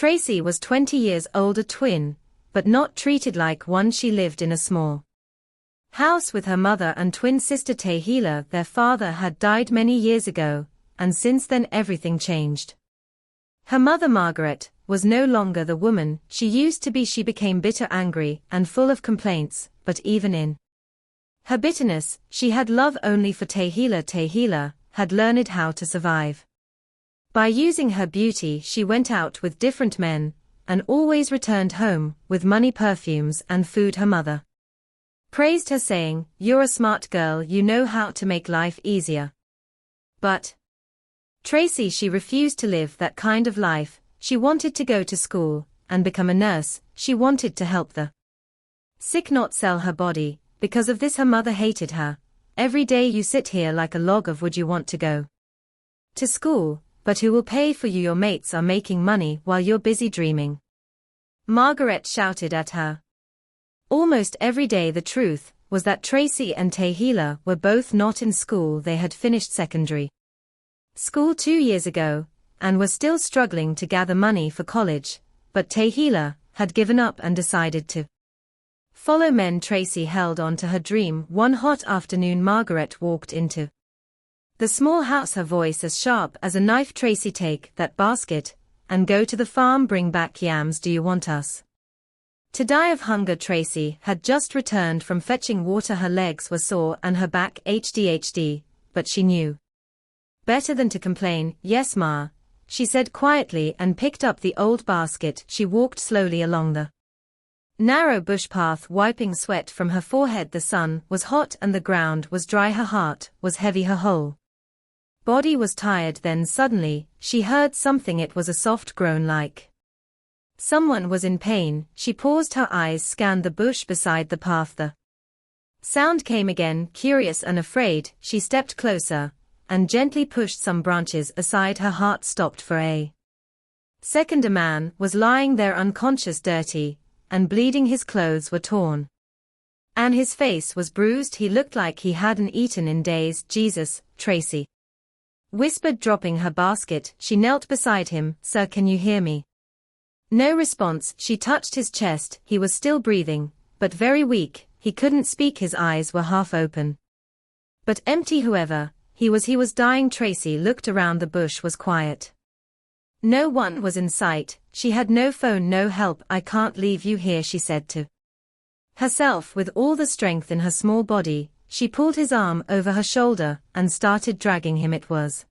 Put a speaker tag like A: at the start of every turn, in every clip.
A: Tracy was 20 years old, a twin, but not treated like one. She lived in a small house with her mother and twin sister Tehila. Their father had died many years ago, and since then everything changed. Her mother Margaret was no longer the woman she used to be. She became bitter, angry, and full of complaints, but even in her bitterness, she had love only for Tehila. Tehila had learned how to survive by using her beauty. She went out with different men, and always returned home with money, perfumes, and food. Her mother praised her, saying, "You're a smart girl, you know how to make life easier." But Tracy, she refused to live that kind of life. She wanted to go to school and become a nurse. She wanted to help the sick, not sell her body. Because of this her mother hated her. "Every day you sit here like a log of wood. You want to go to school, but who will pay for you? Your mates are making money while you're busy dreaming," Margaret shouted at her. Almost every day. The truth was that Tracy and Tehila were both not in school. They had finished secondary school 2 years ago, and were still struggling to gather money for college, but Tehila had given up and decided to follow men. Tracy held on to her dream. One hot afternoon, Margaret walked into the small house, her voice as sharp as a knife. "Tracy, take that basket and go to the farm. Bring back yams. Do you want us to die of hunger?" Tracy had just returned from fetching water. Her legs were sore and her back ached, but she knew better than to complain. "Yes, Ma," she said quietly, and picked up the old basket. She walked slowly along the narrow bush path, wiping sweat from her forehead. The sun was hot and the ground was dry. Her heart was heavy. Her whole body was tired. Then suddenly, she heard something. It was a soft groan, like someone was in pain. She paused. Her eyes scanned the bush beside the path. The sound came again. Curious and afraid, she stepped closer and gently pushed some branches aside. Her heart stopped for a second. A man was lying there, unconscious, dirty, and bleeding. His clothes were torn, and his face was bruised. He looked like he hadn't eaten in days. "Jesus," Tracy whispered, dropping her basket. She knelt beside him. "Sir, can you hear me?" No response. She touched his chest. He was still breathing, but very weak. He couldn't speak. His eyes were half open, but empty. Whoever he was dying. Tracy looked around. The bush was quiet. No one was in sight. She had no phone, no help. "I can't leave you here," she said to herself. With all the strength in her small body, she pulled his arm over her shoulder and started dragging him. It was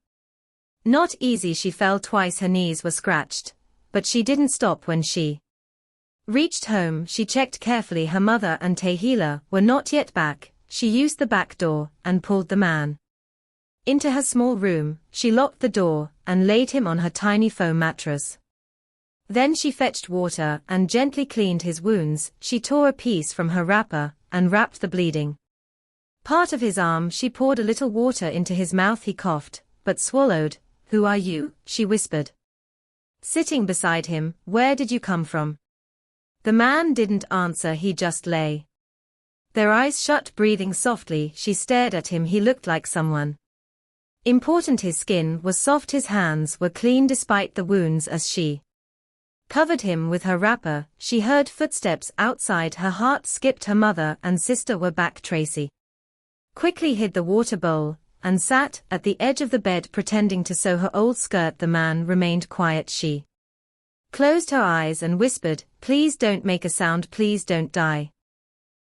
A: not easy. She fell twice. Her knees were scratched, but she didn't stop. When she reached home, she checked carefully. Her mother and Tehila were not yet back. She used the back door and pulled the man into her small room. She locked the door and laid him on her tiny foam mattress. Then she fetched water and gently cleaned his wounds. She tore a piece from her wrapper and wrapped the bleeding part of his arm. She poured a little water into his mouth. He coughed, but swallowed. "Who are you?" she whispered, sitting beside him. "Where did you come from?" The man didn't answer. He just lay, their eyes shut, breathing softly. She stared at him. He looked like someone important. His skin was soft. His hands were clean despite the wounds. As she covered him with her wrapper, she heard footsteps outside. Her heart skipped. Her mother and sister were back. Tracy quickly hid the water bowl and sat at the edge of the bed, pretending to sew her old skirt. The man remained quiet. She closed her eyes and whispered, "Please don't make a sound. Please don't die."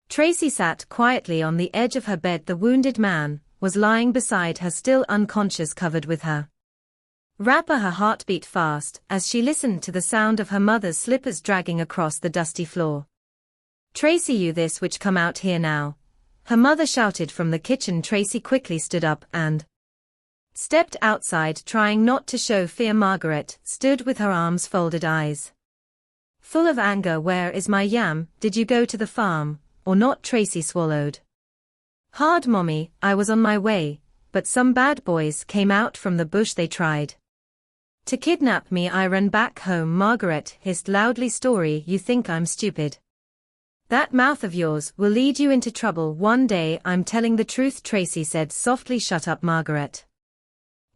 A: Tracy sat quietly on the edge of her bed. The wounded man was lying beside her, still unconscious, covered with her wrapper. Her heart beat fast as she listened to the sound of her mother's slippers dragging across the dusty floor. "Tracy, you this witch, come out here now," her mother shouted from the kitchen. Tracy quickly stood up and stepped outside, trying not to show fear. Margaret stood with her arms folded, eyes full of anger. "Where is my yam? Did you go to the farm or not?" Tracy swallowed hard. "Mommy, I was on my way, but some bad boys came out from the bush. They tried to kidnap me. I ran back home." Margaret hissed loudly. "Story, you think I'm stupid? That mouth of yours will lead you into trouble one day." "I'm telling the truth," Tracy said softly. "Shut up." Margaret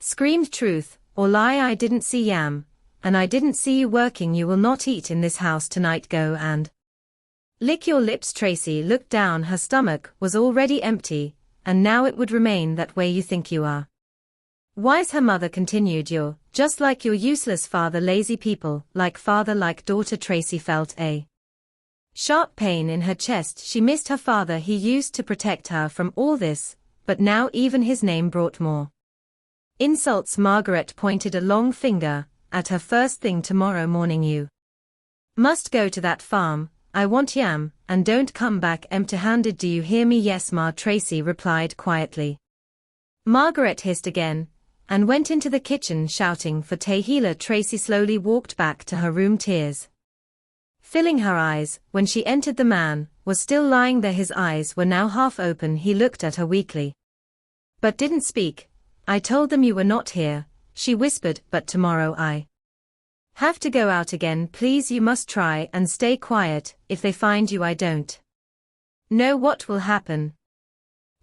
A: screamed. "Truth or lie? I didn't see yam, and I didn't see you working. You will not eat in this house tonight. Go and lick your lips. Tracy looked down. Her stomach was already empty, and now it would remain that way. You think you are wise, her mother continued. You're just like your useless father. Lazy people, like father, like daughter. Tracy felt a sharp pain in her chest. She missed her father. He used to protect her from all this, but now even his name brought more insults. Margaret pointed a long finger at her. First thing tomorrow morning you must go to that farm. I want yam, and don't come back empty-handed. Do you hear me? Yes, Ma, Tracy replied quietly. Margaret hissed again and went into the kitchen shouting for Tehila. Tracy slowly walked back to her room, tears filling her eyes. When she entered, the man was still lying there. His eyes were now half open. He looked at her weakly, but didn't speak. I told them you were not here, she whispered, but tomorrow I have to go out again. Please, you must try and stay quiet. If they find you, I don't know what will happen.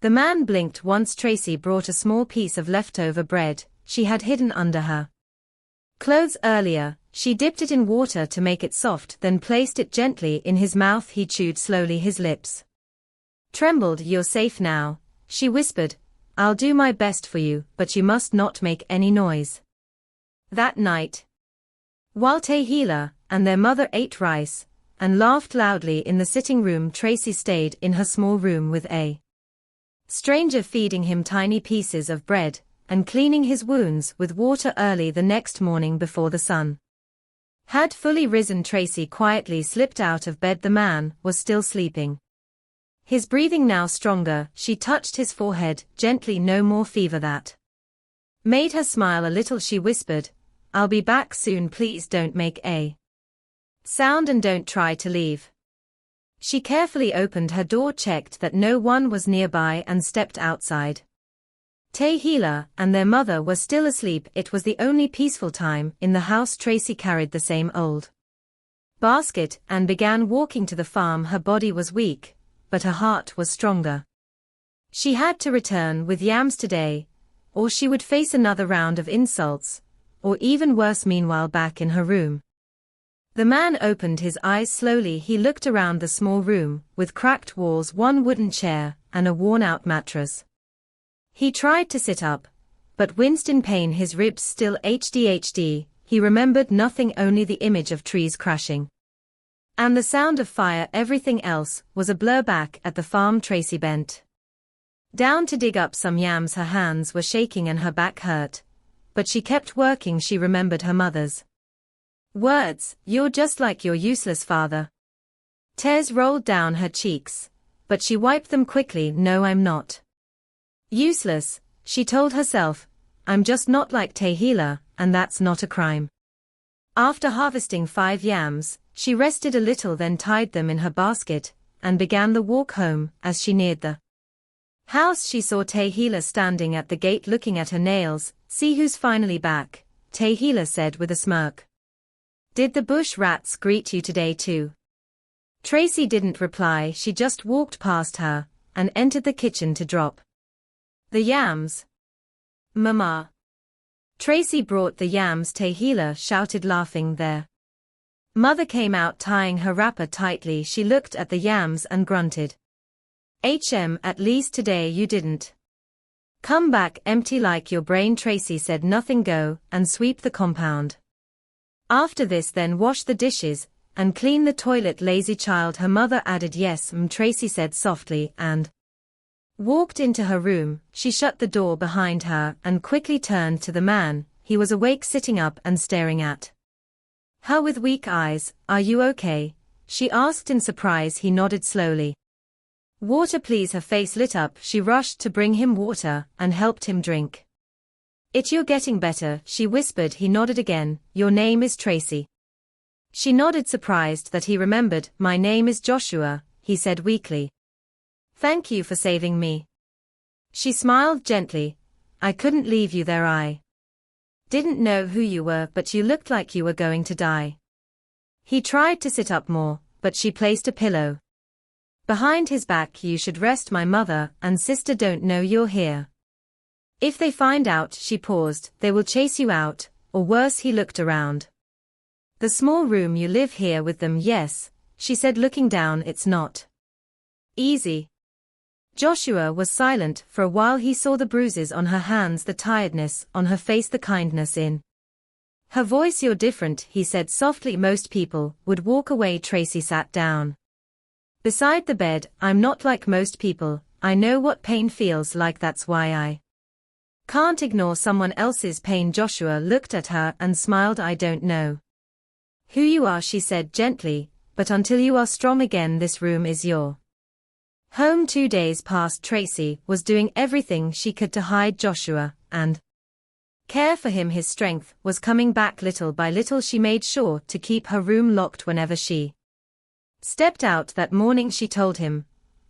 A: The man blinked once. Tracy brought a small piece of leftover bread she had hidden under her clothes earlier. She dipped it in water to make it soft, then placed it gently in his mouth. He chewed slowly. His lips trembled. You're safe now, she whispered. I'll do my best for you, but you must not make any noise. That night, while Tehila and their mother ate rice and laughed loudly in the sitting room, Tracy stayed in her small room with a stranger, feeding him tiny pieces of bread and cleaning his wounds with water. Early the next morning, before the sun had fully risen, Tracy quietly slipped out of bed. The man was still sleeping, his breathing now stronger. She touched his forehead gently. No more fever. That made her smile a little. She whispered, I'll be back soon. Please don't make a sound and don't try to leave. She carefully opened her door, checked that no one was nearby, and stepped outside. Tehila and their mother were still asleep. It was the only peaceful time in the house. Tracy carried the same old basket and began walking to the farm. Her body was weak, but her heart was stronger. She had to return with yams today, or she would face another round of insults, or even worse. Meanwhile, back in her room, the man opened his eyes slowly. He looked around the small room, with cracked walls, one wooden chair, and a worn-out mattress. He tried to sit up, but winced in pain. His ribs still HD. He remembered nothing, only the image of trees crashing and the sound of fire. Everything else was a blur. Back at the farm, Tracy bent down to dig up some yams. Her hands were shaking and her back hurt, but she kept working. She remembered her mother's words, you're just like your useless father. Tears rolled down her cheeks, but she wiped them quickly. No, I'm not useless, she told herself. I'm just not like Tehila, and that's not a crime. After harvesting 5 yams, she rested a little, then tied them in her basket and began the walk home. As she neared the house, she saw Tehila standing at the gate looking at her nails. See who's finally back, Tehila said with a smirk. Did the bush rats greet you today too? Tracy didn't reply. She just walked past her and entered the kitchen to drop the yams. Mama. Tracy brought the yams, Tehila shouted, laughing. Their mother came out, tying her wrapper tightly. She looked at the yams and grunted. At least today you didn't come back empty like your brain. Tracy said nothing. Go and sweep the compound. After this, then wash the dishes and clean the toilet. Lazy child, her mother added. Yes, Tracy said softly and walked into her room. She shut the door behind her and quickly turned to the man. He was awake, sitting up and staring at her with weak eyes. Are you okay? She asked in surprise. He nodded slowly. Water please. Her face lit up. She rushed to bring him water and helped him drink. You're getting better, she whispered. He nodded again. Your name is Tracy? She nodded, surprised that he remembered. My name is Joshua, he said weakly. Thank you for saving me. She smiled gently. I couldn't leave you there. I didn't know who you were, but you looked like you were going to die. He tried to sit up more, but she placed a pillow behind his back. You should rest. My mother and sister don't know you're here. If they find out, she paused, they will chase you out, or worse. He looked around. The small room you live here with them, yes, she said looking down. It's not easy. Joshua was silent for a while. He saw the bruises on her hands, the tiredness on her face, the kindness in her voice. You're different, he said softly. Most people would walk away. Tracy sat down beside the bed. I'm not like most people. I know what pain feels like. That's why I can't ignore someone else's pain. Joshua looked at her and smiled. I don't know who you are, she said gently, but until you are strong again, this room is your home. 2 days passed. Tracy was doing everything she could to hide Joshua and care for him. His strength was coming back little by little. She made sure to keep her room locked whenever she stepped out. That morning she told him,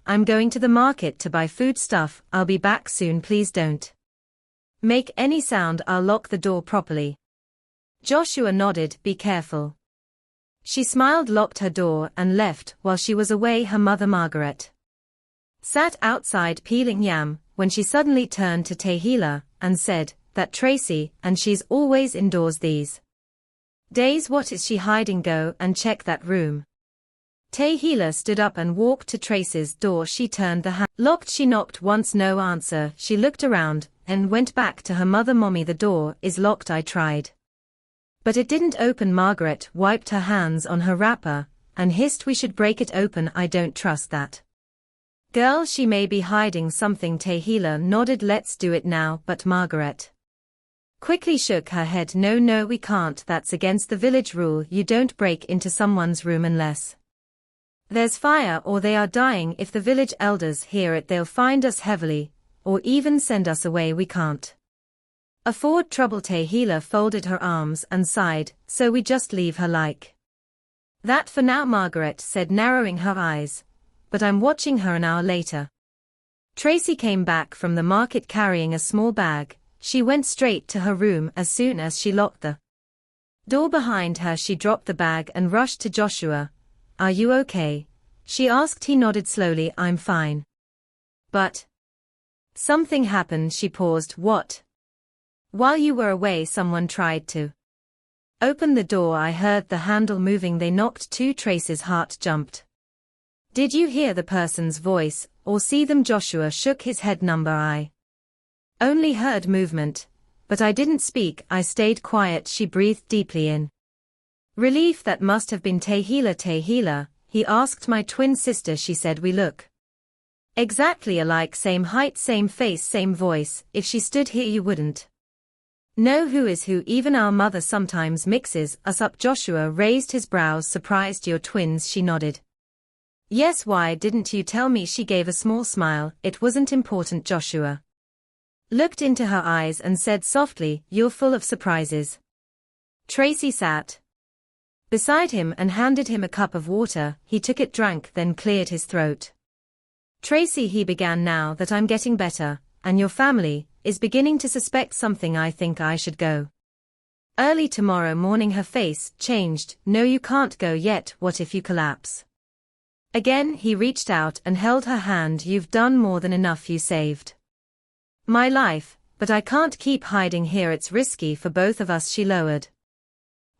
A: I'm going to the market to buy food stuff. I'll be back soon. Please don't make any sound. I'll lock the door properly. Joshua nodded. Be careful. She smiled, locked her door, and left. While she was away, her mother Margaret sat outside peeling yam, when she suddenly turned to Tehila and said, that Tracy, and she's always indoors these days. What is she hiding? Go and check that room. Tehila stood up and walked to Tracy's door. She turned the locked. She knocked once, no answer. She looked around and went back to her mother. Mommy, the door is locked. I tried, but it didn't open. Margaret wiped her hands on her wrapper and hissed, we should break it open. I don't trust that girl. She may be hiding something. Tehila nodded. Let's do it now. But Margaret quickly shook her head. No, we can't. That's against the village rule. You don't break into someone's room unless there's fire or they are dying. If the village elders hear it, they'll find us heavily, or even send us away. We can't afford trouble. Tehila folded her arms and sighed. So we just leave her like that for now, Margaret said, narrowing her eyes. But I'm watching her. An hour later, Tracy came back from the market carrying a small bag. She went straight to her room. As soon as she locked the door behind her, she dropped the bag and rushed to Joshua. Are you okay? She asked. He nodded slowly. I'm fine. But something happened. She paused. What? While you were away, someone tried to open the door. I heard the handle moving. They knocked too. Tracy's heart jumped. Did you hear the person's voice, or see them? Joshua shook his head. I only heard movement, but I didn't speak. I stayed quiet. She breathed deeply in relief. That must have been Tehila. Tehila, he asked. My twin sister, she said. We look exactly alike, same height, same face, same voice. If she stood here you wouldn't know who is who. Even our mother sometimes mixes us up. Joshua raised his brows, surprised. Your twins? She nodded. Yes. Why didn't you tell me? She gave a small smile. It wasn't important. Joshua looked into her eyes and said softly, you're full of surprises. Tracy sat beside him and handed him a cup of water. He took it, drank, then cleared his throat. Tracy, he began, now that I'm getting better, and your family is beginning to suspect something, I think I should go early tomorrow morning. Her face changed. No, you can't go yet. What if you collapse again? He reached out and held her hand. You've done more than enough. You saved my life, but I can't keep hiding here. It's risky for both of us. She lowered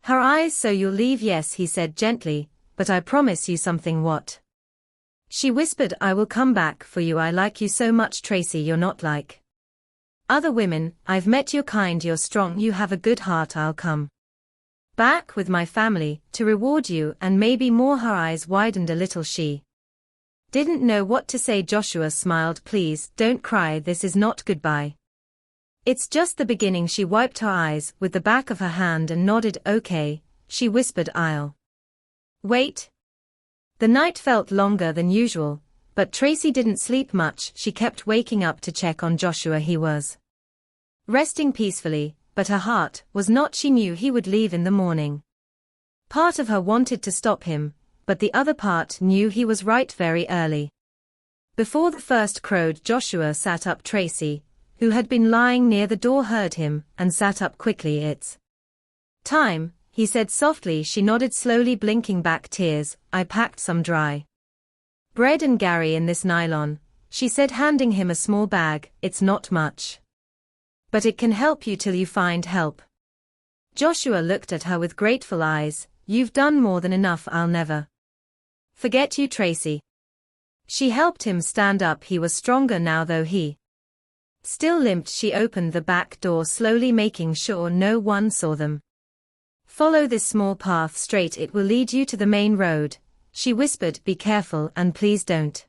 A: her eyes. So you'll leave? Yes, he said gently, but I promise you something. What? She whispered. I will come back for you. I like you so much, Tracy. You're not like other women I've met. You're kind, you're strong, you have a good heart. I'll come back with my family to reward you and maybe more. Her eyes widened a little. She didn't know what to say. Joshua smiled. Please, don't cry. This is not goodbye. It's just the beginning. She wiped her eyes with the back of her hand and nodded. Okay, she whispered. I'll wait. The night felt longer than usual, but Tracy didn't sleep much. She kept waking up to check on Joshua. He was resting peacefully, but her heart was not. She knew he would leave in the morning. Part of her wanted to stop him, but the other part knew he was right. Very early, before the first crowed, Joshua sat up. Tracy, who had been lying near the door, heard him and sat up quickly. It's time, he said softly. She nodded slowly, blinking back tears. I packed some dry bread and Gary in this nylon, she said, handing him a small bag. It's not much, but it can help you till you find help. Joshua looked at her with grateful eyes. you've done more than enough. I'll never forget you, Tracy. She helped him stand up. He was stronger now, though he still limped. She opened the back door slowly, making sure no one saw them. Follow this small path straight. It will lead you to the main road, she whispered. Be careful and please don't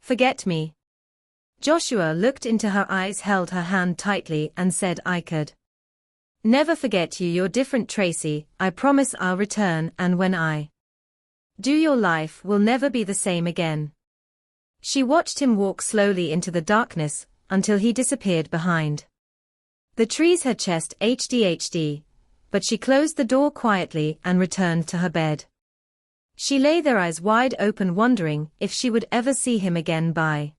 A: forget me. Joshua looked into her eyes, held her hand tightly, and said, I could never forget you. You're different, Tracy. I promise I'll return, and when I do, your life will never be the same again. She watched him walk slowly into the darkness, until he disappeared behind the trees. Her chest HD, but she closed the door quietly and returned to her bed. She lay there, eyes wide open, wondering if she would ever see him again. By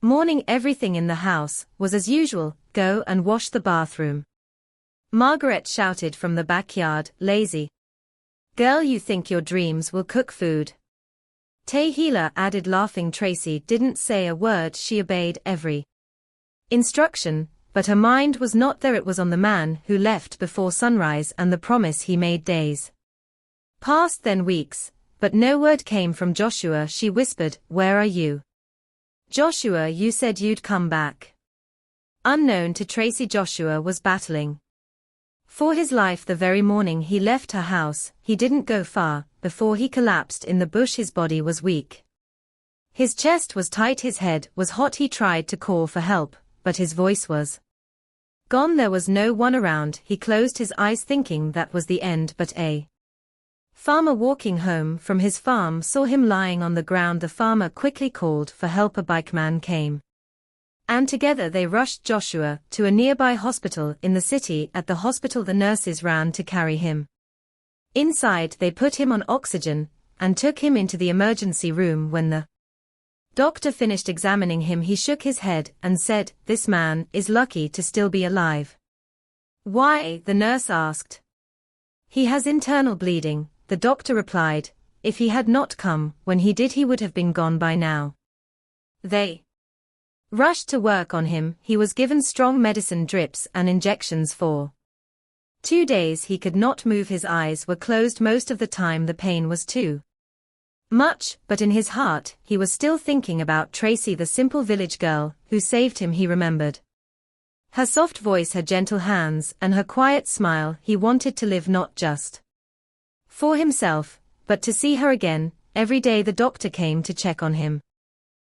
A: morning, everything in the house was as usual. Go and wash the bathroom, Margaret shouted from the backyard. Lazy girl, you think your dreams will cook food? Tehila added, laughing. Tracy didn't say a word. She obeyed every instruction, but her mind was not there. It was on the man who left before sunrise and the promise he made. Days passed, then weeks, but no word came from Joshua. She whispered, where are you? Joshua, you said you'd come back. Unknown to Tracy, Joshua was battling for his life the very morning he left her house. He didn't go far before he collapsed in the bush. His body was weak. His chest was tight. His head was hot. He tried to call for help, but his voice was gone. There was no one around. He closed his eyes, thinking that was the end, but a farmer walking home from his farm saw him lying on the ground. The farmer quickly called for help. A bikeman came, and together they rushed Joshua to a nearby hospital in the city. At the hospital, the nurses ran to carry him inside. They put him on oxygen and took him into the emergency room. When the doctor finished examining him, he shook his head and said, this man is lucky to still be alive. Why? The nurse asked. He has internal bleeding, the doctor replied. If he had not come when he did, he would have been gone by now. They rushed to work on him. He was given strong medicine, drips and injections for 2 days. He could not move. His eyes were closed most of the time. The pain was too much, but in his heart, he was still thinking about Tracy, the simple village girl who saved him. He remembered her soft voice, her gentle hands, and her quiet smile. He wanted to live not just for himself, but to see her again. Every day the doctor came to check on him.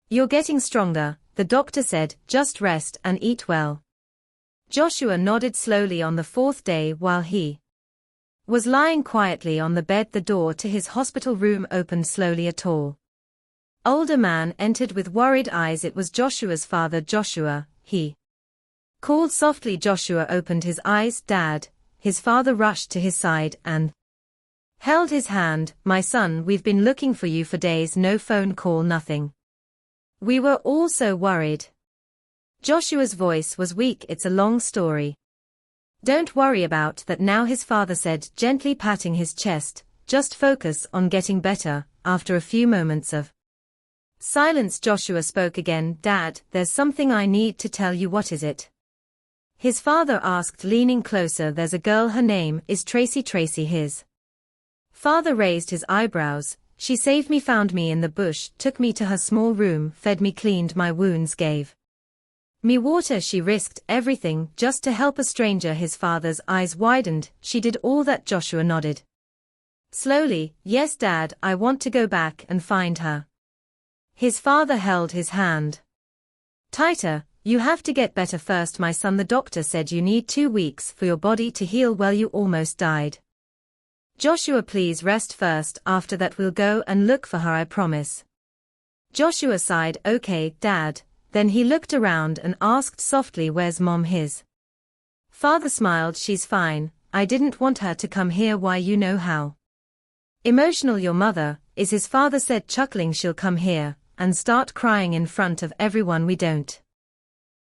A: You're getting stronger, the doctor said, just rest and eat well. Joshua nodded slowly. On the 4th day, while he was lying quietly on the bed, the door to his hospital room opened slowly. A tall, older man entered with worried eyes. It was Joshua's father. Joshua, he called softly. Joshua opened his eyes. Dad. His father rushed to his side and held his hand. My son, we've been looking for you for days. No phone call, nothing. We were all so worried. Joshua's voice was weak. It's a long story. Don't worry about that now, his father said, gently patting his chest. Just focus on getting better. After a few moments of silence, Joshua spoke again. Dad, there's something I need to tell you. What is it? His father asked, leaning closer. There's a girl. Her name is Tracy. Tracy. His father raised his eyebrows. She saved me, found me in the bush, took me to her small room, fed me, cleaned my wounds, gave me water. She risked everything just to help a stranger. His father's eyes widened. She did all that? Joshua nodded slowly. Yes, Dad, I want to go back and find her. His father held his hand tighter. You have to get better first, my son. The doctor said you need 2 weeks for your body to heal well. You almost died. Joshua, please rest first. After that we'll go and look for her, I promise. Joshua sighed. Okay, Dad. Then he looked around and asked softly, where's Mom? His father smiled. She's fine. I didn't want her to come here. Why? You know how emotional your mother is, his father said, chuckling. She'll come here and start crying in front of everyone. We don't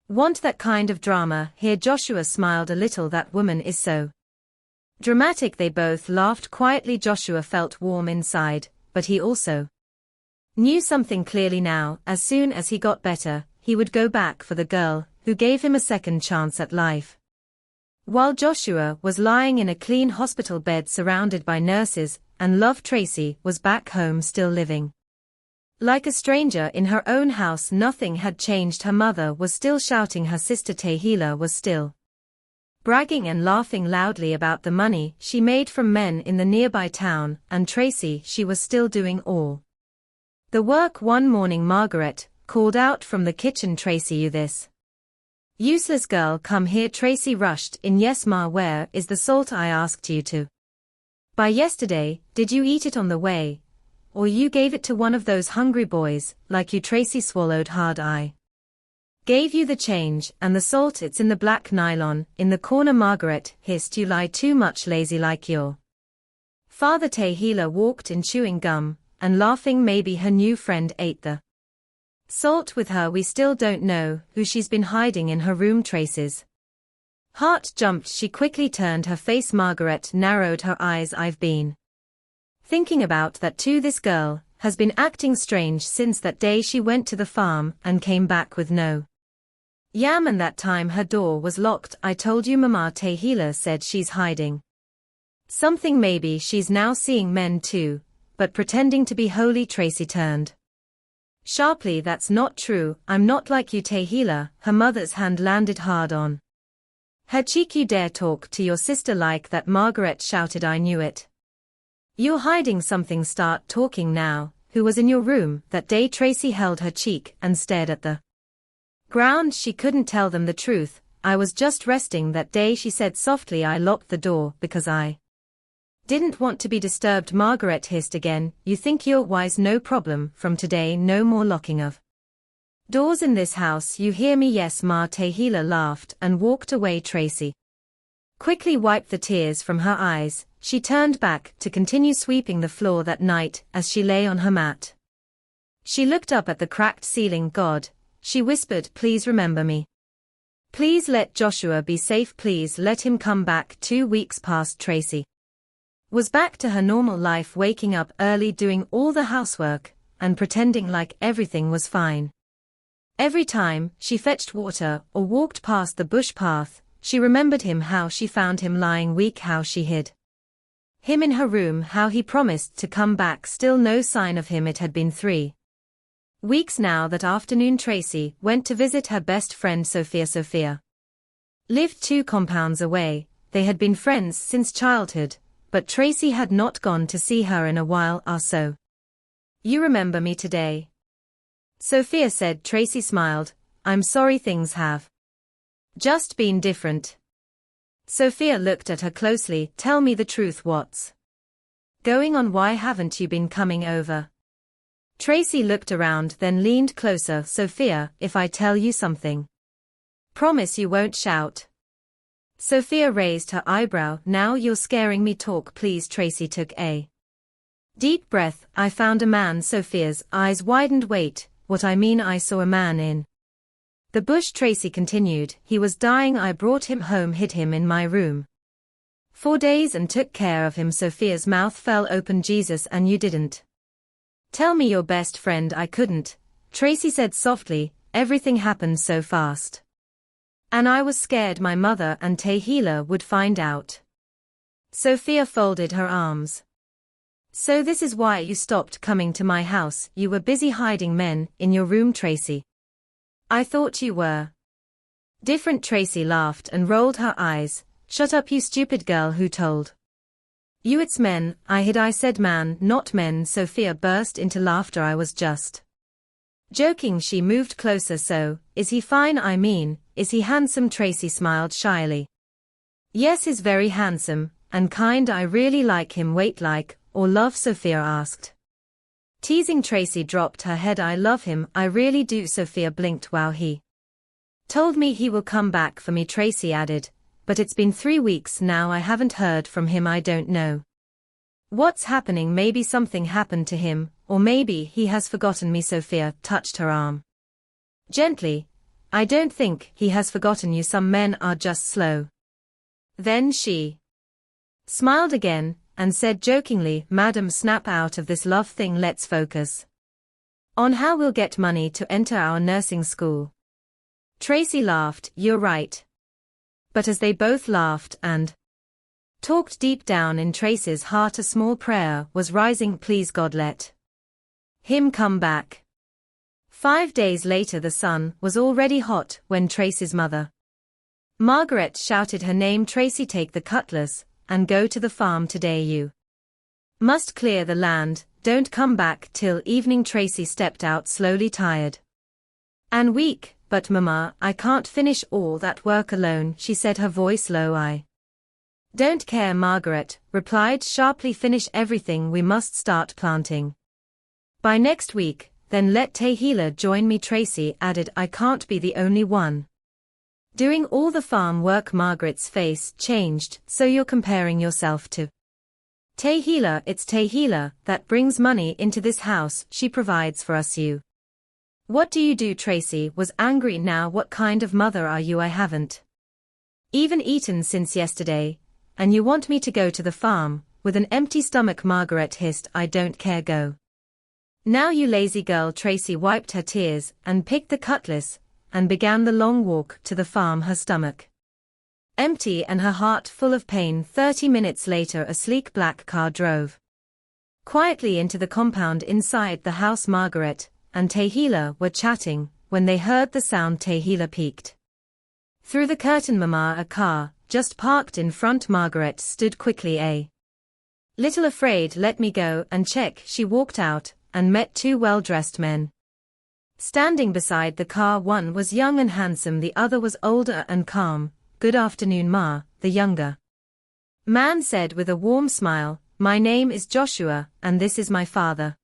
A: want that kind of drama here. Joshua smiled a little. That woman is so dramatic. They both laughed quietly. Joshua felt warm inside, but he also knew something clearly now. As soon as he got better, he would go back for the girl who gave him a second chance at life. While Joshua was lying in a clean hospital bed surrounded by nurses, and Love Tracy was back home still living like a stranger in her own house. Nothing had changed. Her mother was still shouting, her sister Tehila was still bragging and laughing loudly about the money she made from men in the nearby town, and Tracy, she was still doing all the work. One morning Margaret called out from the kitchen, "Tracy, you this useless girl, come here." Tracy rushed in. "Yes, Ma, where is the salt I asked you to buy yesterday? Did you eat it on the way? Or you gave it to one of those hungry boys, like you?" Tracy swallowed hard. "I gave you the change, and the salt, it's in the black nylon, in the corner." Margaret hissed, "You lie too much, lazy like your father." Tehila walked in chewing gum, and laughing. "Maybe her new friend ate the salt with her. We still don't know who she's been hiding in her room." Tracy's heart jumped. She quickly turned her face. Margaret narrowed her eyes. "I've been thinking about that too. This girl has been acting strange since that day she went to the farm and came back with no yam, and that time her door was locked. I told you, Mama." Tehila said, "She's hiding something. Maybe she's now seeing men too, but pretending to be holy." Tracy turned sharply. "That's not true. I'm not like you, Tehila." Her mother's hand landed hard on her cheek. "You dare talk to your sister like that?" Margaret shouted. "I knew it. You're hiding something. Start talking now. Who was in your room that day?" Tracy held her cheek and stared at the ground. She couldn't tell them the truth. "I was just resting that day," she said softly. "I locked the door because I didn't want to be disturbed." Margaret hissed again. "You think you're wise? No problem. From today, no more locking of doors in this house. You hear me?" "Yes, Ma." Tehila laughed and walked away. Tracy quickly wiped the tears from her eyes. She turned back to continue sweeping the floor. That night, as she lay on her mat, she looked up at the cracked ceiling. "God," she whispered, "please remember me. Please let Joshua be safe. Please let him come back." 2 weeks passed. Tracy was back to her normal life, waking up early, doing all the housework, and pretending like everything was fine. Every time she fetched water or walked past the bush path, she remembered him, how she found him lying weak, how she hid him in her room, how he promised to come back. Still no sign of him. It had been 3 weeks now. That afternoon Tracy went to visit her best friend Sophia. Sophia lived 2 compounds away. They had been friends since childhood, but Tracy had not gone to see her in a while. "Ah, so you remember me today?" Sophia said. Tracy smiled. "I'm sorry, things have just been different." Sophia looked at her closely. "Tell me the truth. What's going on? Why haven't you been coming over?" Tracy looked around, then leaned closer. "Sophia, if I tell you something, promise you won't shout." Sophia raised her eyebrow. "Now you're scaring me. Talk, please." Tracy took a deep breath. "I found a man." Sophia's eyes widened. "Wait, what? I mean, I saw a man in the bush." Tracy continued. "He was dying. I brought him home, hid him in my room 4 days and took care of him." Sophia's mouth fell open. "Jesus, and you didn't tell me, your best friend?" "I couldn't," Tracy said softly. "Everything happened so fast. And I was scared my mother and Tehila would find out." Sophia folded her arms. "So this is why you stopped coming to my house? You were busy hiding men in your room." Tracy, "I thought you were different." Tracy laughed and rolled her eyes. "Shut up, you stupid girl. Who told you it's men I hid?" "I said man, not men." Sophia burst into laughter. "I was just joking." She moved closer. "So, is he fine? I mean, is he handsome?" Tracy smiled shyly. "Yes, he's very handsome, and kind. I really like him." "Wait, like, or love?" Sophia asked, teasing. Tracy dropped her head. "I love him, I really do." Sophia blinked. "Wow, he told me he will come back for me." Tracy added, "But it's been 3 weeks now. I haven't heard from him. I don't know what's happening. Maybe something happened to him, or maybe he has forgotten me." Sophia touched her arm gently. "I don't think he has forgotten you. Some men are just slow." Then she smiled again and said jokingly, "Madam, snap out of this love thing. Let's focus on how we'll get money to enter our nursing school." Tracy laughed. "You're right. But as they both laughed and talked, deep down in Tracy's heart a small prayer was rising: please God, let him come back. 5 days later the sun was already hot when Tracy's mother, Margaret, shouted her name. Tracy, take the cutlass and go to the farm today. You must clear the land, don't come back till evening. Tracy stepped out slowly, tired and weak. But Mama, I can't finish all that work alone, she said, her voice low. I don't care, Margaret replied sharply. Finish everything, we must start planting by next week, then let Tehila join me. Tracy added, I can't be the only one doing all the farm work. Margaret's face changed. So you're comparing yourself to Tehila? It's Tehila that brings money into this house, she provides for us. You, what do you do? Tracy was angry now. What kind of mother are you? I haven't even eaten since yesterday, and you want me to go to the farm with an empty stomach? Margaret hissed, I don't care, go now, you lazy girl. Tracy wiped her tears and picked the cutlass and began the long walk to the farm, her stomach empty and her heart full of pain. 30 minutes later a sleek black car drove quietly into the compound. Inside the house, Margaret and Tehila were chatting when they heard the sound. Tehila peeked through the curtain. Mama, a car just parked in front. Margaret stood quickly, a little afraid. Let me go and check. She walked out and met two well-dressed men standing beside the car. One was young and handsome, the other was older and calm. Good afternoon, Ma, the younger man said with a warm smile. My name is Joshua, and this is my father.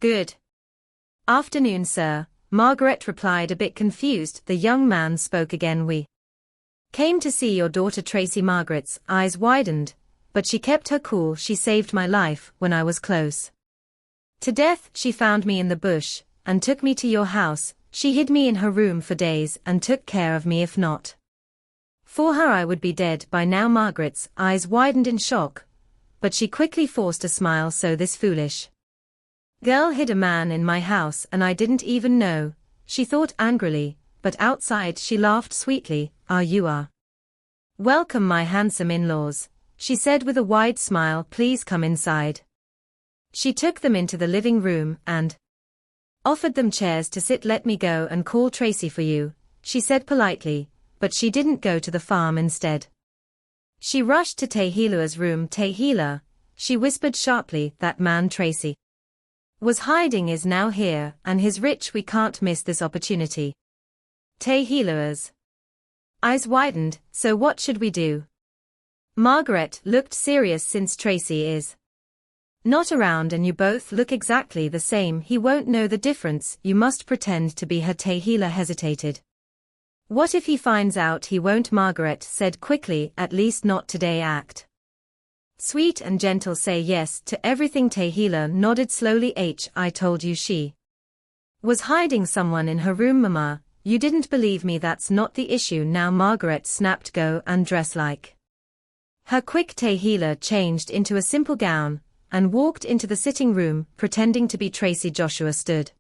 A: Good afternoon, sir, Margaret replied, a bit confused. The young man spoke again. We came to see your daughter, Tracy. Margaret's eyes widened, but she kept her cool. She saved my life when I was close to death. She found me in the bush and took me to your house. She hid me in her room for days and took care of me. If not for her, I would be dead by now. Margaret's eyes widened in shock, but she quickly forced a smile. So this foolish girl hid a man in my house and I didn't even know, she thought angrily, but outside she laughed sweetly. You are welcome, my handsome in-laws, she said with a wide smile. Please come inside. She took them into the living room and offered them chairs to sit. Let me go and call Tracy for you, she said politely, but she didn't go to the farm. Instead, she rushed to Tehila's room. Tehila, she whispered sharply, that man Tracy was hiding is now here, and he's rich. We can't miss this opportunity. Tehila's eyes widened. So what should we do? Margaret looked serious. Since Tracy is not around and you both look exactly the same, he won't know the difference. You must pretend to be her. Tehila hesitated. What if he finds out? He won't, Margaret said quickly. At least not today. Act sweet and gentle. Say yes to everything. Tehila nodded slowly. I told you she was hiding someone in her room. Mama, you didn't believe me. That's not the issue now. Margaret snapped. Go and dress like her quick. Tehila changed into a simple gown and walked into the sitting room, pretending to be Tracy. Joshua stood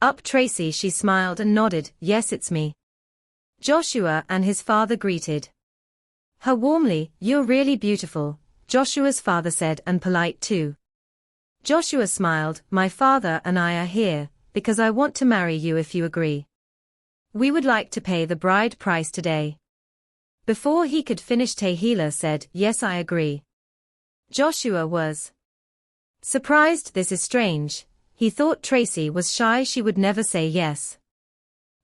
A: up. Tracy, she smiled and nodded. Yes, it's me. Joshua and his father greeted her warmly. You're really beautiful, Joshua's father said, and polite too. Joshua smiled. My father and I are here because I want to marry you. If you agree, we would like to pay the bride price today. Before he could finish, Tehila said, yes, I agree. Joshua was surprised. This is strange. He thought Tracy was shy. She would never say yes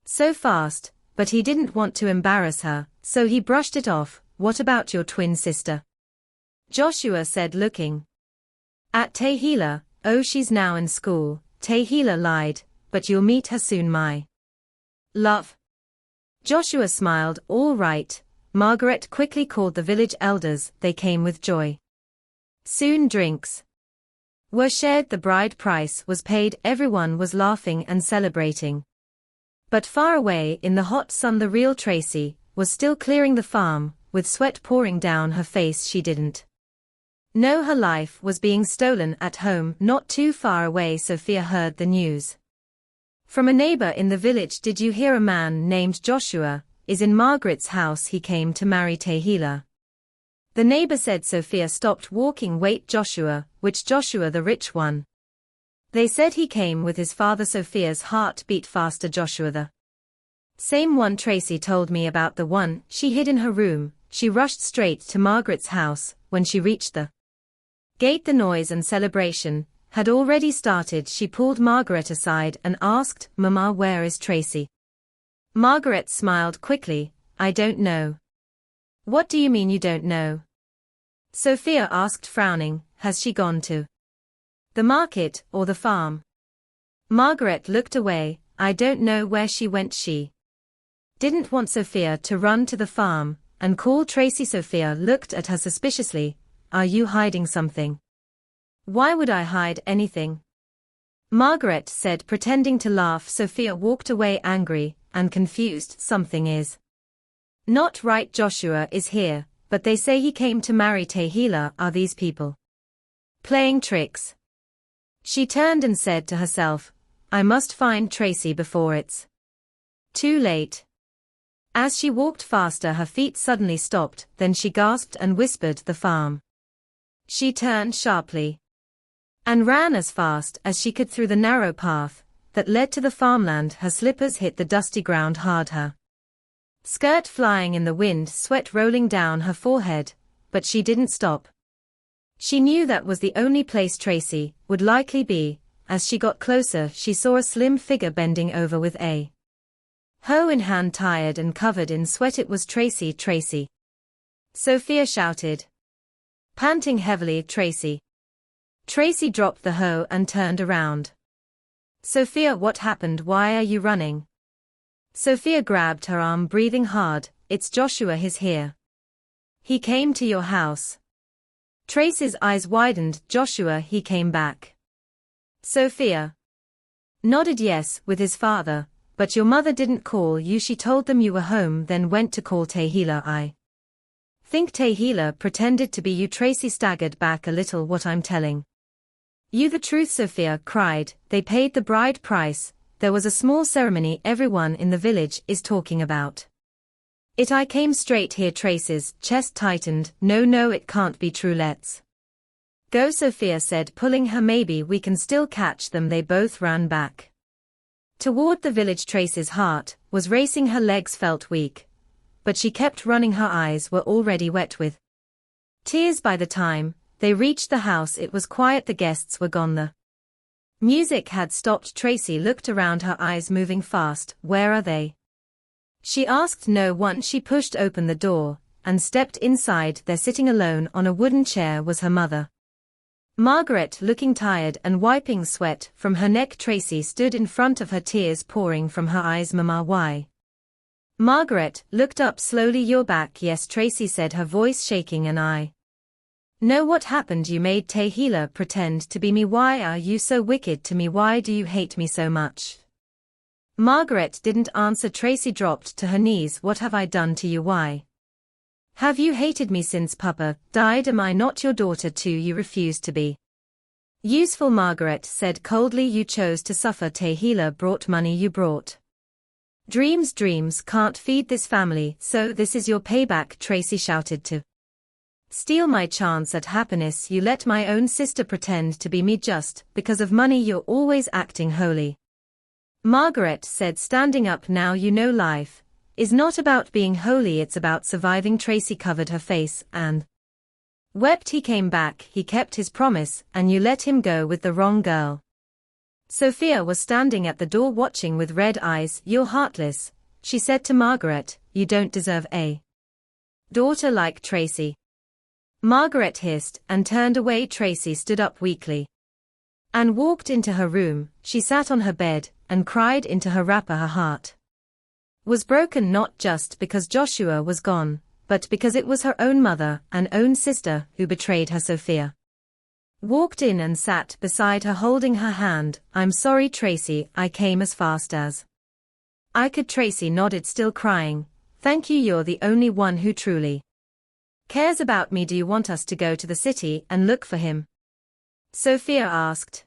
A: so fast, but he didn't want to embarrass her, so he brushed it off. What about your twin sister? Joshua said, looking at Tehila. Oh, she's now in school. Tehila lied, but you'll meet her soon, my love. Joshua smiled. All right. Margaret quickly called the village elders. They came with joy. Soon drinks were shared. The bride price was paid. Everyone was laughing and celebrating. But far away in the hot sun, the real Tracy was still clearing the farm, with sweat pouring down her face. She didn't know her life was being stolen at home. Not too far away, Sophia heard the news from a neighbor in the village. Did you hear a man named Joshua is in Margaret's house. He came to marry Tehila. The neighbor said. Sophia stopped walking. Wait, Joshua, which Joshua, the rich one? They said he came with his father. Sophia's heart beat faster. Joshua, the same one Tracy told me about, the one she hid in her room. She rushed straight to Margaret's house. When she reached the gate, the noise and celebration had already started. She pulled Margaret aside and asked, "Mama, where is Tracy?" Margaret smiled quickly. "I don't know." "What do you mean you don't know?" Sophia asked, frowning. "Has she gone to the market or the farm?" Margaret looked away. "I don't know where she went." She didn't want Sophia to run to the farm and call Tracy. Sophia looked at her suspiciously. "Are you hiding something?" "Why would I hide anything?" Margaret said, pretending to laugh. Sophia walked away, angry and confused. "Something is not right. Joshua is here, but they say he came to marry Tehila. Are these people playing tricks?" She turned and said to herself, "I must find Tracy before it's too late." As she walked faster, her feet suddenly stopped, then she gasped and whispered, "The farm." She turned sharply and ran as fast as she could through the narrow path that led to the farmland. Her slippers hit the dusty ground hard, her skirt flying in the wind, sweat rolling down her forehead, but she didn't stop. She knew that was the only place Tracy would likely be. As she got closer, she saw a slim figure bending over with a hoe in hand, tired and covered in sweat. It was Tracy. "Tracy!" Sophia shouted, panting heavily. "Tracy!" Tracy dropped the hoe and turned around. "Sophia, what happened? Why are you running?" Sophia grabbed her arm, breathing hard. "It's Joshua. He's here. He came to your house." Tracy's eyes widened. "Joshua, he came back?" Sophia nodded yes, with his father. "But your mother didn't call you. She told them you were home, then went to call Tehila. I think Tehila pretended to be you." Tracy staggered back a little. "What I'm telling you the truth," Sophia cried. "They paid the bride price. There was a small ceremony everyone in the village is talking about it. I came straight here." Tracy's chest tightened. No, it can't be true. "Let's go," Sophia said, pulling her. "Maybe we can still catch them." They both ran back toward the village. Tracy's heart was racing, her legs felt weak, but she kept running. Her eyes were already wet with tears. By the time they reached the house, it was quiet. The guests were gone. The music had stopped. Tracy looked around, her eyes moving fast. "Where are they?" she asked. "No one." She pushed open the door and stepped inside. There, sitting alone on a wooden chair, was her mother, Margaret, looking tired and wiping sweat from her neck. Tracy stood in front of her, tears pouring from her eyes. "Mama, why?" Margaret looked up slowly. "You're back." "Yes," Tracy said, her voice shaking, "and I know what happened. You made Tehila pretend to be me. Why are you so wicked to me? Why do you hate me so much?" Margaret didn't answer. Tracy dropped to her knees. "What have I done to you? Why have you hated me since Papa died? Am I not your daughter too? You refused to be useful." Margaret said coldly, "You chose to suffer. Tehila brought money. You brought dreams. Dreams can't feed this family, so this is your payback." Tracy shouted. "To steal my chance at happiness, you let my own sister pretend to be me just because of money. You're always acting holy." Margaret said, standing up. "Now you know life is not about being holy, it's about surviving." Tracy covered her face and wept. "He came back, he kept his promise, and you let him go with the wrong girl." Sophia was standing at the door watching with red eyes. "You're heartless," she said to Margaret. "You don't deserve a daughter like Tracy." Margaret hissed and turned away. Tracy stood up weakly and walked into her room. She sat on her bed and cried into her wrapper. Her heart was broken, not just because Joshua was gone, but because it was her own mother and own sister who betrayed her. Sophia walked in and sat beside her, holding her hand. "I'm sorry, Tracy, I came as fast as I could." Tracy nodded, still crying. "Thank you, you're the only one who truly cares about me." "Do you want us to go to the city and look for him?" Sophia asked.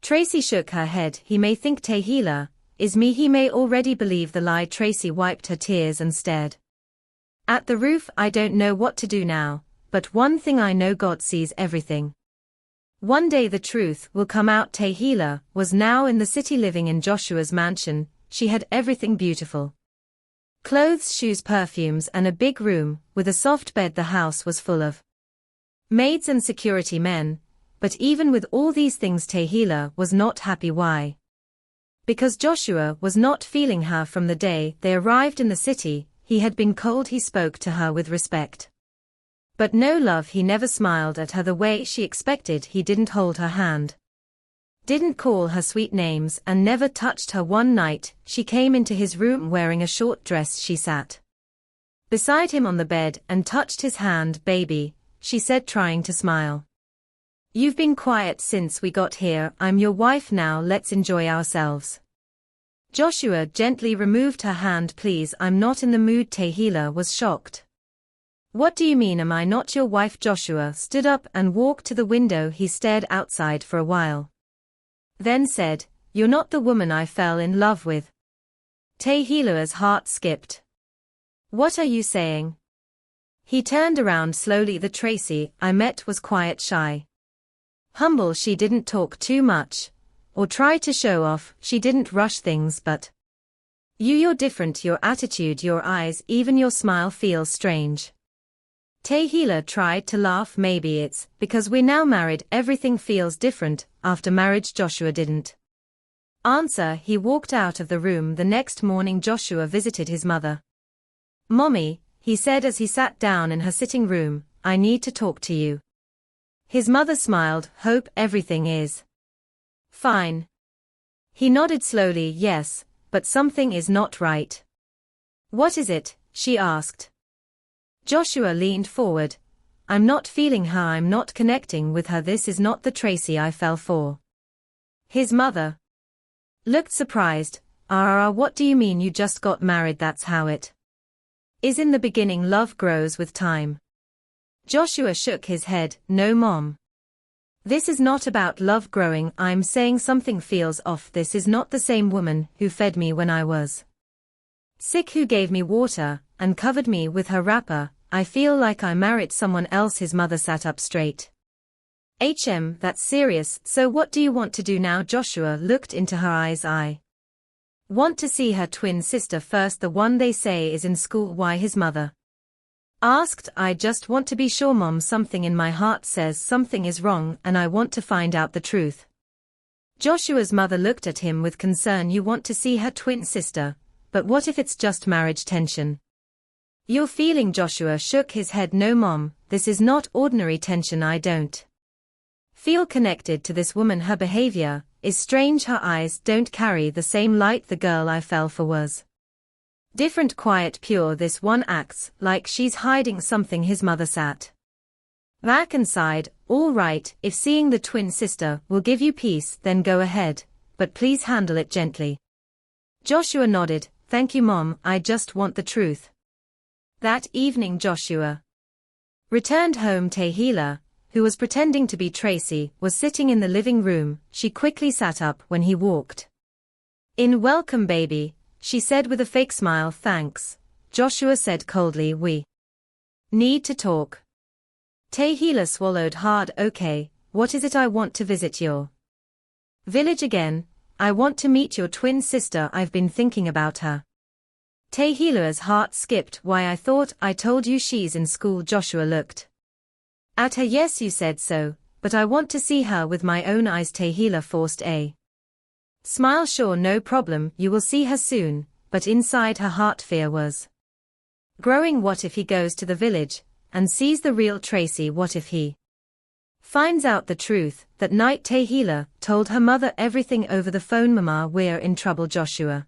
A: Tracy shook her head. "He may think Tehila is me. He may already believe the lie. Tracy wiped her tears and stared at the roof. I don't know what to do now, but one thing I know, God sees everything. One day the truth will come out. Tehila was now in the city living in Joshua's mansion. She had everything beautiful. Clothes, shoes, perfumes, and a big room with a soft bed. The house was full of maids and security men, but even with all these things Tehila was not happy. Why? Because Joshua was not feeling her. From the day they arrived in the city, he had been cold. He spoke to her with respect, but no love. He never smiled at her the way she expected. He didn't hold her hand, didn't call her sweet names, and never touched her. One night, she came into his room wearing a short dress. She sat beside him on the bed and touched his hand. Baby, she said, trying to smile. You've been quiet since we got here. I'm your wife now. Let's enjoy ourselves. Joshua gently removed her hand. Please, I'm not in the mood. Tehila was shocked. What do you mean, am I not your wife? Joshua stood up and walked to the window. He stared outside for a while, then said, You're not the woman I fell in love with. Tehila's heart skipped. What are you saying? He turned around slowly. The Tracy I met was quiet, shy, humble. She didn't talk too much or try to show off. She didn't rush things, but you're different. Your attitude, your eyes, even your smile feels strange. Tehila tried to laugh. Maybe it's because we're now married. Everything feels different after marriage. Joshua didn't answer. He walked out of the room. The next morning Joshua visited his mother. Mommy, he said as he sat down in her sitting room, I need to talk to you. His mother smiled. Hope everything is fine. He nodded slowly. Yes, but something is not right. What is it? She asked. Joshua leaned forward. I'm not feeling her. I'm not connecting with her. This is not the Tracy I fell for. His mother looked surprised. What do you mean? You just got married. That's how it is in the beginning. Love grows with time. Joshua shook his head. No, Mom. This is not about love growing. I'm saying something feels off. This is not the same woman who fed me when I was sick, who gave me water and covered me with her wrapper. I feel like I married someone else. His mother sat up straight. That's serious. So what do you want to do now? Joshua looked into her eyes. I want to see her twin sister first, the one they say is in school. Why? His mother asked. I just want to be sure, Mom. Something in my heart says something is wrong and I want to find out the truth. Joshua's mother looked at him with concern. You want to see her twin sister, but what if it's just marriage tension you're feeling? Joshua shook his head. No, Mom, this is not ordinary tension. I don't feel connected to this woman. Her behavior is strange. Her eyes don't carry the same light. The girl I fell for was different, quiet, pure. This one acts like she's hiding something. His mother sat back and sighed. All right, if seeing the twin sister will give you peace, then go ahead, but please handle it gently. Joshua nodded. Thank you, Mom, I just want the truth. That evening Joshua returned home. Tehila, who was pretending to be Tracy, was sitting in the living room. She quickly sat up when he walked in. Welcome, baby, she said with a fake smile. Thanks, Joshua said coldly. We need to talk. Tehila swallowed hard. Okay, what is it? I want to visit your village again. I want to meet your twin sister. I've been thinking about her. Tehila's heart skipped. Why? I thought I told you she's in school. Joshua looked at her. Yes, you said so, but I want to see her with my own eyes. Tehila forced a smile. Sure, no problem, you will see her soon, but inside her heart fear was growing. What if he goes to the village and sees the real Tracy? What if he finds out the truth? That night Tehila told her mother everything over the phone. Mama, we're in trouble. Joshua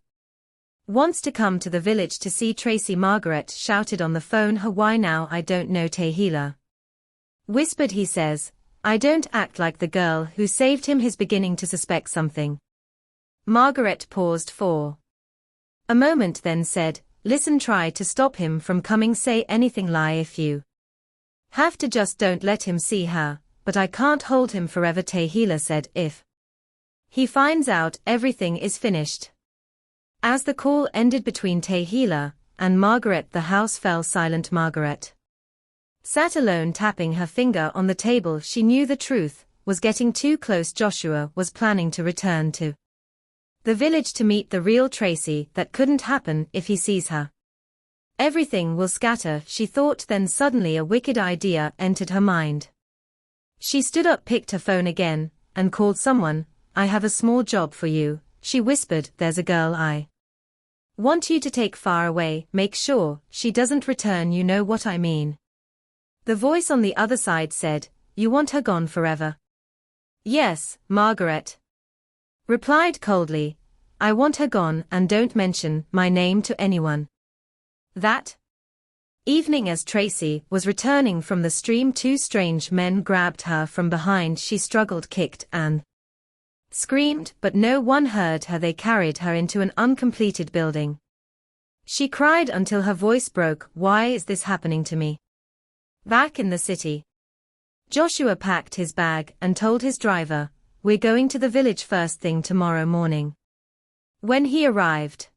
A: wants to come to the village to see Tracy. Margaret shouted on the phone. Her. Why now? I don't know. Tehila whispered. He says I don't act like the girl who saved him. He's beginning to suspect something. Margaret paused for a moment, then said, listen, try to stop him from coming. Say anything, lie if you have to, just don't let him see her. But I can't hold him forever. Tehila said, if he finds out, everything is finished. As the call ended between Tehila and Margaret, the house fell silent. Margaret sat alone, tapping her finger on the table. She knew the truth was getting too close. Joshua was planning to return to the village to meet the real Tracy. That couldn't happen if he sees her. Everything will scatter, she thought. Then suddenly a wicked idea entered her mind. She stood up, picked her phone again, and called someone. I have a small job for you, she whispered. There's a girl I want you to take far away. Make sure she doesn't return, you know what I mean. The voice on the other side said, you want her gone forever? Yes, Margaret replied coldly. I want her gone, and don't mention my name to anyone. That evening, as Tracy was returning from the stream, two strange men grabbed her from behind. She struggled, kicked, and screamed, but no one heard her. They carried her into an uncompleted building. She cried until her voice broke. Why is this happening to me? Back in the city, Joshua packed his bag and told his driver, we're going to the village first thing tomorrow morning. When he arrived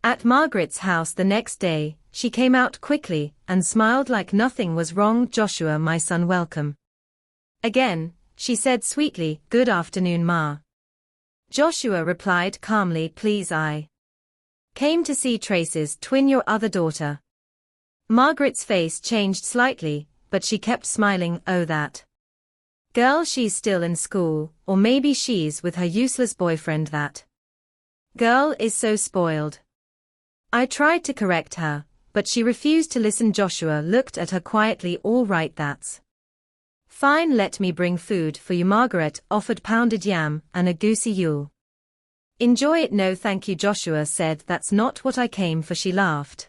A: at Margaret's house the next day, she came out quickly and smiled like nothing was wrong. Joshua, my son, welcome again, she said sweetly. Good afternoon, Ma. Joshua replied calmly, please, I came to see Tracy's twin, your other daughter. Margaret's face changed slightly, but she kept smiling. Oh, that girl, she's still in school, or maybe she's with her useless boyfriend. That girl is so spoiled. I tried to correct her, but she refused to listen. Joshua looked at her quietly. All right, that's fine, let me bring food for you. Margaret offered pounded yam and a goosey. You'll enjoy it. No thank you, Joshua said. That's not what I came for. She laughed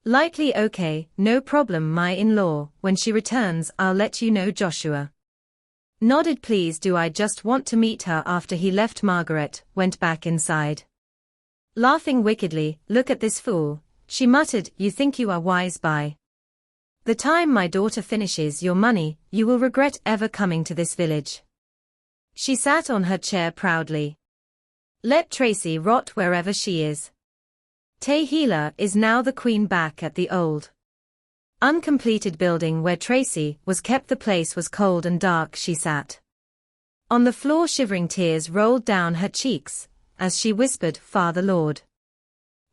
A: lightly. Okay, no problem, my in-law. When she returns, I'll let you know. Joshua nodded. Please do, I just want to meet her. After he left, Margaret went back inside, laughing wickedly. Look at this fool, she muttered. You think you are wise? By the time my daughter finishes your money, you will regret ever coming to this village. She sat on her chair proudly. Let Tracy rot wherever she is. Tehila is now the queen. Back at the old, uncompleted building where Tracy was kept, the place was cold and dark. She sat on the floor, shivering. Tears rolled down her cheeks as she whispered, Father, Lord,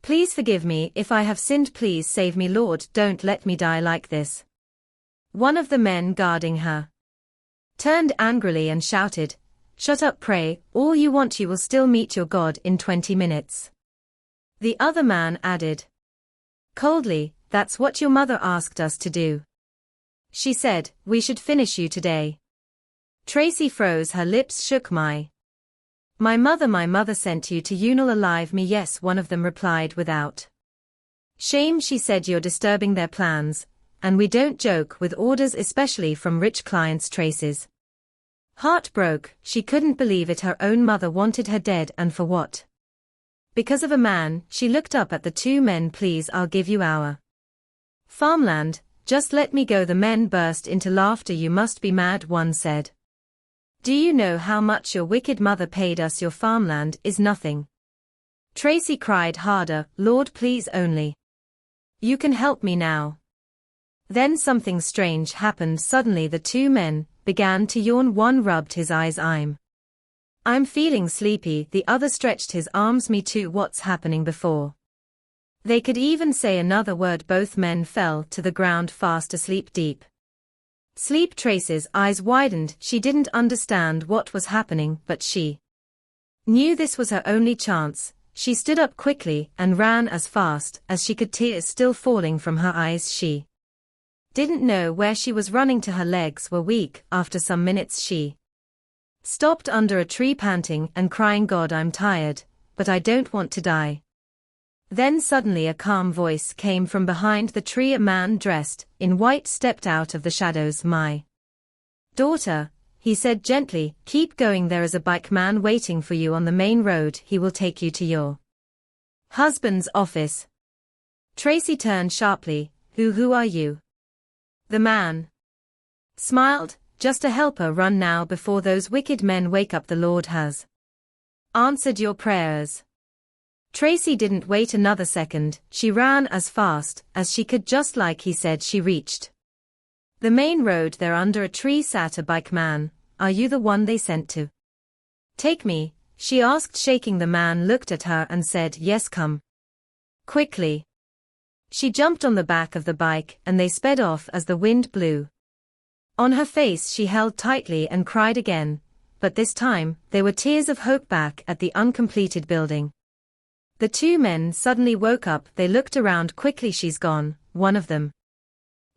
A: please forgive me if I have sinned. Please save me, Lord, don't let me die like this. One of the men guarding her turned angrily and shouted, shut up, pray all you want, you will still meet your God in 20 minutes. The other man added coldly, that's what your mother asked us to do. She said, we should finish you today. Tracy froze, her lips shook. My mother sent you to Unal alive. Me? Yes, one of them replied without shame. She said, you're disturbing their plans, and we don't joke with orders, especially from rich clients. Tracy's heart broke. She couldn't believe it. Her own mother wanted her dead, and for what? Because of a man. She looked up at the two men. Please, I'll give you our farmland, just let me go. The men burst into laughter. You must be mad, one said. Do you know how much your wicked mother paid us? Your farmland is nothing. Tracy cried harder, Lord, please, only you can help me now. Then something strange happened. Suddenly the two men began to yawn. One rubbed his eyes. I'm feeling sleepy. The other stretched his arms. Me too. What's happening? Before they could even say another word, both men fell to the ground fast asleep. Deep sleep. Tracy's eyes widened. She didn't understand what was happening, but she knew this was her only chance. She stood up quickly and ran as fast as she could, tears still falling from her eyes. She didn't know where she was running to. Her legs were weak. After some minutes she stopped under a tree, panting and crying, God, I'm tired, but I don't want to die. Then suddenly a calm voice came from behind the tree. A man dressed in white stepped out of the shadows. My daughter, he said gently, keep going. There is a bike man waiting for you on the main road. He will take you to your husband's office. Tracy turned sharply. Who are you? The man smiled. Just a helper. Run now before those wicked men wake up. The Lord has answered your prayers. Tracy didn't wait another second, she ran as fast as she could. Just like he said, she reached the main road. There under a tree sat a bike man. "Are you the one they sent to take me?" she asked, shaking. The man looked at her and said, "Yes, come quickly." She jumped on the back of the bike and they sped off as the wind blew. On her face she held tightly and cried again, but this time there were tears of hope. Back at the uncompleted building, the two men suddenly woke up. They looked around quickly. "She's gone," one of them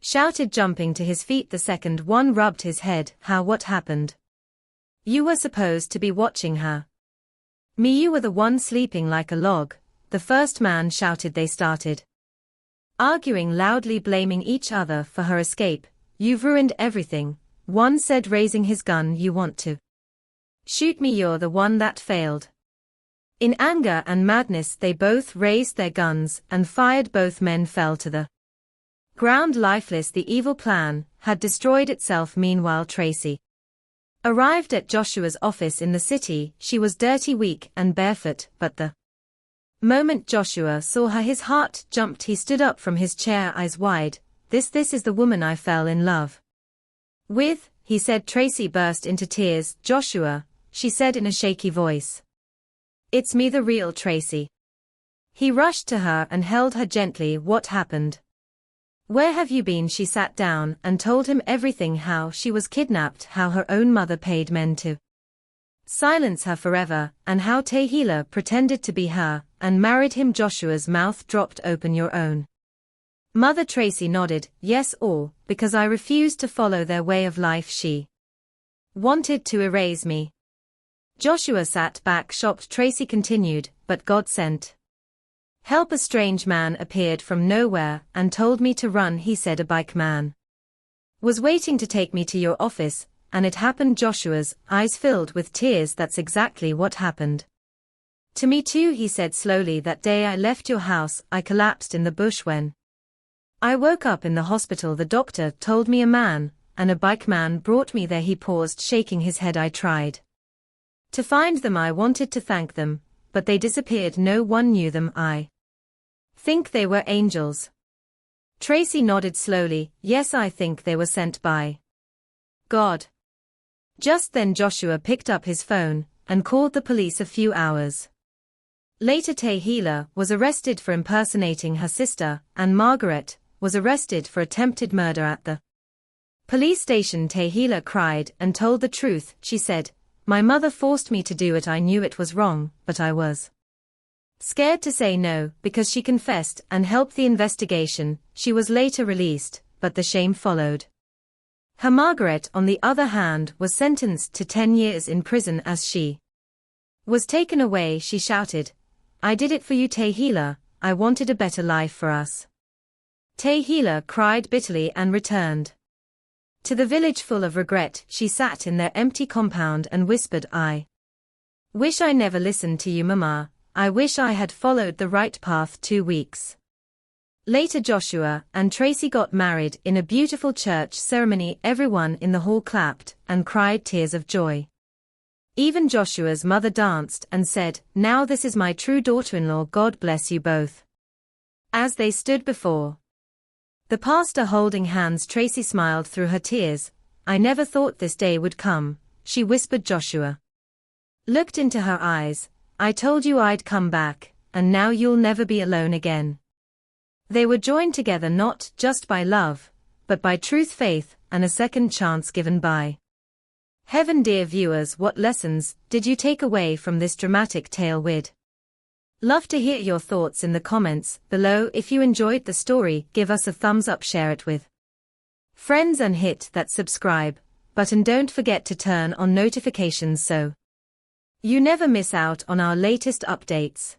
A: shouted, jumping to his feet. The second one rubbed his head. "How? What happened?" "You were supposed to be watching her." "Me? You were the one sleeping like a log," the first man shouted. They started arguing loudly, blaming each other for her escape. "You've ruined everything," one said, raising his gun. "You want to shoot me? You're the one that failed." In anger and madness they both raised their guns and fired. Both men fell to the ground lifeless. The evil plan had destroyed itself. Meanwhile, Tracy arrived at Joshua's office in the city. She was dirty, weak, and barefoot, but the moment Joshua saw her, his heart jumped. He stood up from his chair, eyes wide. This is the woman I fell in love with," he said. Tracy burst into tears. "Joshua," she said in a shaky voice. "It's me, the real Tracy." He rushed to her and held her gently. "What happened? Where have you been?" She sat down and told him everything, how she was kidnapped, how her own mother paid men to silence her forever, and how Tehila pretended to be her and married him. Joshua's mouth dropped open. "Your own mother?" Tracy nodded. "Yes, all because I refused to follow their way of life. She wanted to erase me." Joshua sat back, shocked. Tracy continued, "But God sent help. A strange man appeared from nowhere and told me to run," he said. "A bike man was waiting to take me to your office, and it happened." Joshua's eyes filled with tears. "That's exactly what happened to me too," he said slowly. "That day I left your house, I collapsed in the bush. When I woke up in the hospital, the doctor told me a man and a bike man brought me there." He paused, shaking his head. "I tried to find them. I wanted to thank them, but they disappeared. No one knew them. I think they were angels." Tracy nodded slowly. "Yes, I think they were sent by God." Just then Joshua picked up his phone and called the police. A few hours later, Tehila was arrested for impersonating her sister, and Margaret was arrested for attempted murder. At the police station, Tehila cried and told the truth. She said, "My mother forced me to do it. I knew it was wrong, but I was scared to say no." Because she confessed and helped the investigation, she was later released, but the shame followed her. Margaret, on the other hand, was sentenced to 10 years in prison. As she was taken away, she shouted, "I did it for you, Tehila. I wanted a better life for us." Tehila cried bitterly and returned to the village full of regret. She sat in their empty compound and whispered, "I wish I never listened to you, Mama. I wish I had followed the right path." 2 weeks later, Joshua and Tracy got married in a beautiful church ceremony. Everyone in the hall clapped and cried tears of joy. Even Joshua's mother danced and said, "Now this is my true daughter-in-law. God bless you both." As they stood before the pastor holding hands, Tracy smiled through her tears. "I never thought this day would come," she whispered. Joshua looked into her eyes. "I told you I'd come back, and now you'll never be alone again." They were joined together not just by love, but by truth, faith, and a second chance given by heaven. Dear viewers, what lessons did you take away from this dramatic tale? We'd love to hear your thoughts in the comments below. If you enjoyed the story, give us a thumbs up, share it with friends, and hit that subscribe button. Don't forget to turn on notifications so you never miss out on our latest updates.